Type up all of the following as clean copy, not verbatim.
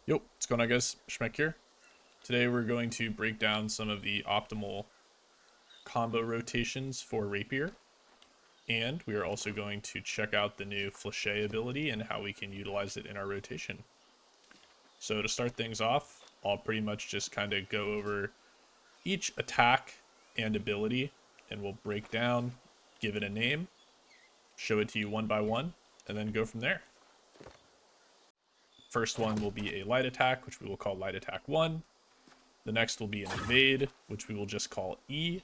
Yo, what's going on, guys? Schmeck here. Today we're going to break down some of the optimal combo rotations for Rapier, and we are also going to check out the new Fleche ability and how we can utilize it in our rotation. So to start things off, I'll pretty much just kind of go over each attack and ability, and we'll break down, give it a name, show it to you one by one, and then go from there. First one will be a light attack, which we will call light attack 1. The next will be an evade, which we will just call E.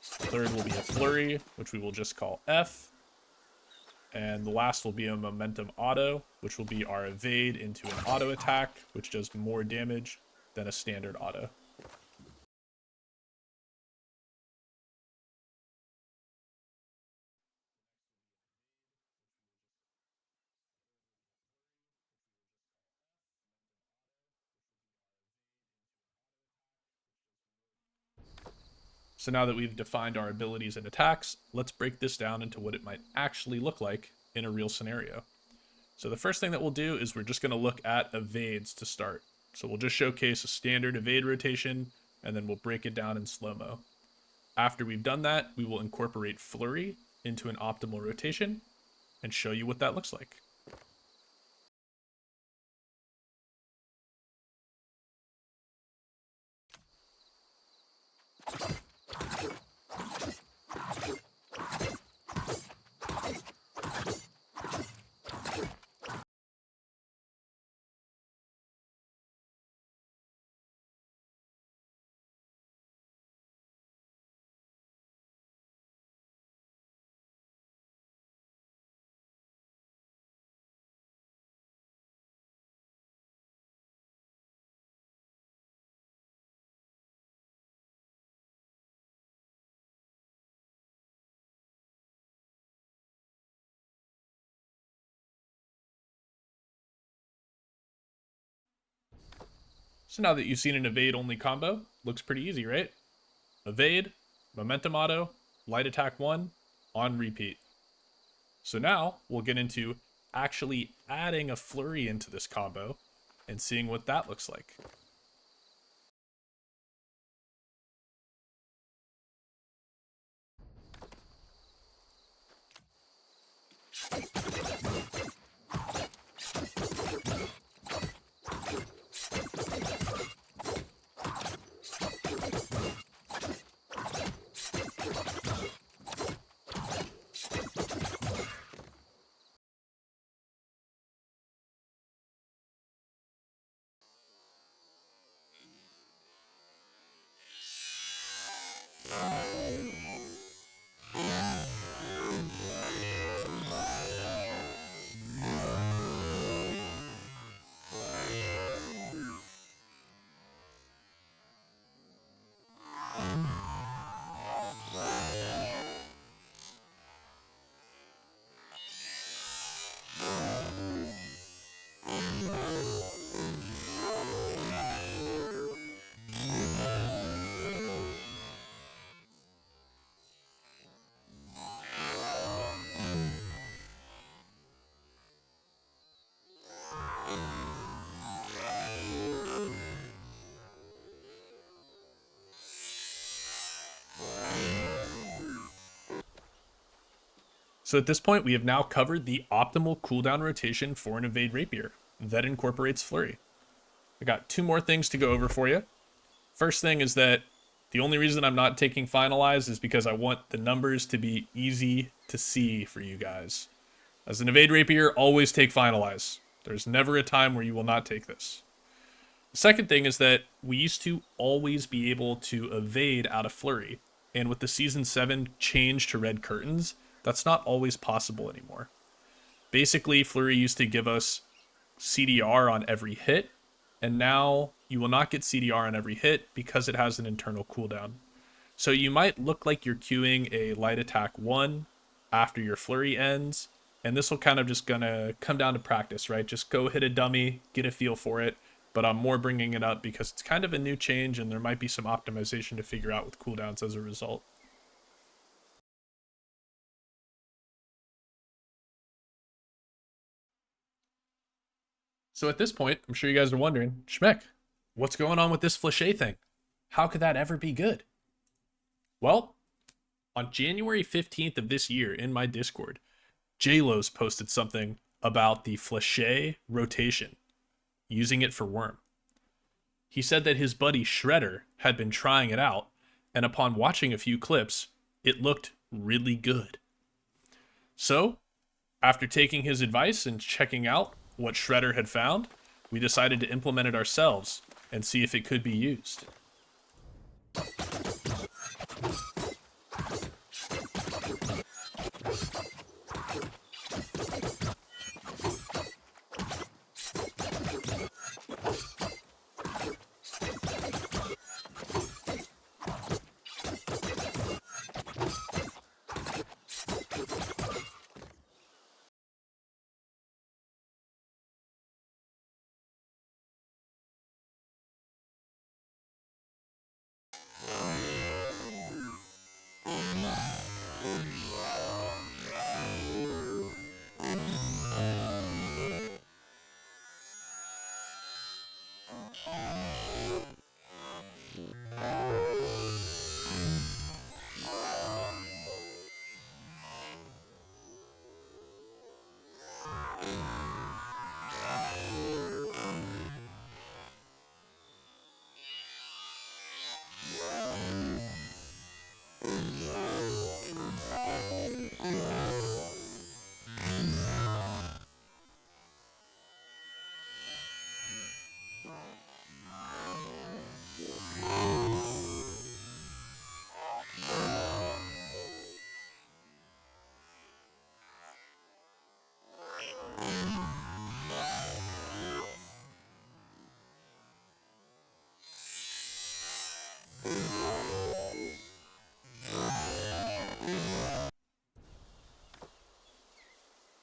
Third will be a flurry, which we will just call F. And the last will be a momentum auto, which will be our evade into an auto attack, which does more damage than a standard auto. So now that we've defined our abilities and attacks, let's break this down into what it might actually look like in a real scenario. So the first thing that we'll do is we're just going to look at evades to start. So we'll just showcase a standard evade rotation, and then we'll break it down in slow-mo. After we've done that, we will incorporate flurry into an optimal rotation and show you what that looks like. So now that you've seen an evade only combo, looks pretty easy, right? Evade, momentum auto, light attack 1, on repeat. So now we'll get into actually adding a flurry into this combo and seeing what that looks like. So at this point, we have now covered the optimal cooldown rotation for an evade rapier that incorporates flurry. I got two more things to go over for you. First thing is that the only reason I'm not taking finalize is because I want the numbers to be easy to see for you guys. As an evade rapier, always take finalize. There's never a time where you will not take this. The second thing is that we used to always be able to evade out of flurry, and with the season 7 change to red curtains, that's not always possible anymore. Basically, flurry used to give us CDR on every hit, and now you will not get CDR on every hit because it has an internal cooldown. So you might look like you're queuing a light attack 1 after your flurry ends, and this will kind of just gonna come down to practice, right? Just go hit a dummy, get a feel for it, but I'm more bringing it up because it's kind of a new change and there might be some optimization to figure out with cooldowns as a result. So at this point, I'm sure you guys are wondering, Schmeck, what's going on with this Fleche thing? How could that ever be good? Well, on January 15th of this year in my Discord, JLo's posted something about the Fleche rotation, using it for worm. He said that his buddy Shredder had been trying it out, and upon watching a few clips, it looked really good. So, after taking his advice and checking out what Shredder had found, we decided to implement it ourselves and see if it could be used.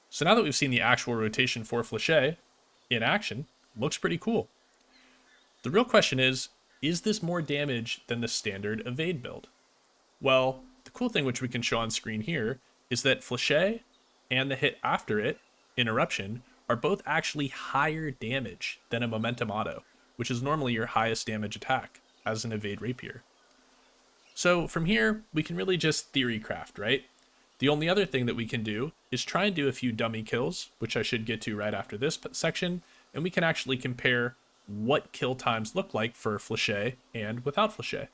So now that we've seen the actual rotation for Fleche in action, looks pretty cool. The real question is this more damage than the standard evade build? Well, the cool thing which we can show on screen here is that Fleche and the hit after it, Interruption, are both actually higher damage than a Momentum Auto, which is normally your highest damage attack as an evade rapier. So from here, we can really just theory craft, right? The only other thing that we can do is try and do a few dummy kills, which I should get to right after this section, and we can actually compare what kill times look like for Fleche and without Fleche.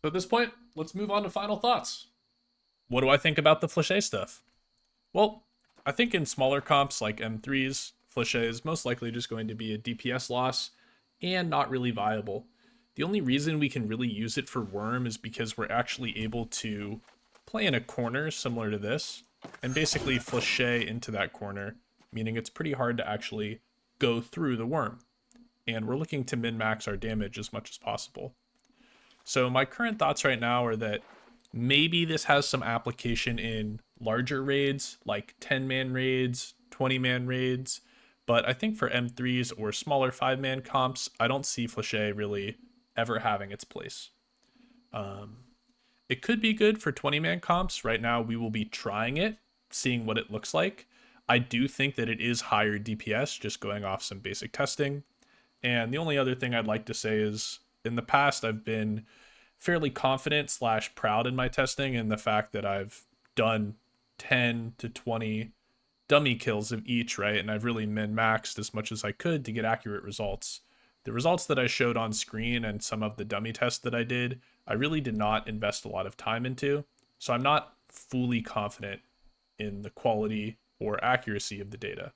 So at this point, let's move on to final thoughts. What do I think about the Fleche stuff? Well, I think in smaller comps like M3s, Fleche is most likely just going to be a DPS loss and not really viable. The only reason we can really use it for Worm is because we're actually able to play in a corner similar to this and basically Fleche into that corner, meaning it's pretty hard to actually go through the Worm. And we're looking to min-max our damage as much as possible. So my current thoughts right now are that maybe this has some application in larger raids, like 10-man raids, 20-man raids, but I think for M3s or smaller 5-man comps, I don't see Fleche really ever having its place. It could be good for 20-man comps. Right now, we will be trying it, seeing what it looks like. I do think that it is higher DPS, just going off some basic testing. And the only other thing I'd like to say is, in the past, I've been fairly confident / proud in my testing and the fact that I've done 10 to 20 dummy kills of each, right? And I've really min-maxed as much as I could to get accurate results. The results that I showed on screen and some of the dummy tests that I did, I really did not invest a lot of time into, so I'm not fully confident in the quality or accuracy of the data.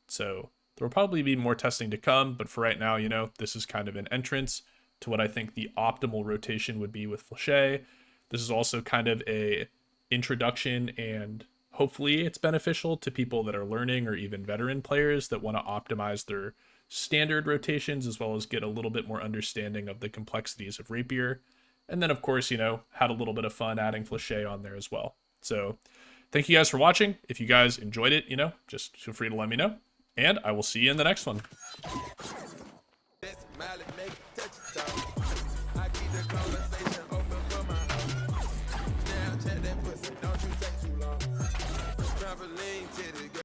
So there will probably be more testing to come, but for right now, this is kind of an entrance to what I think the optimal rotation would be with Fleche. This is also kind of a introduction, and hopefully it's beneficial to people that are learning or even veteran players that want to optimize their standard rotations as well as get a little bit more understanding of the complexities of Rapier. And then, of course, had a little bit of fun adding Fleche on there as well. So thank you guys for watching. If you guys enjoyed it, just feel free to let me know. And I will see you in the next one.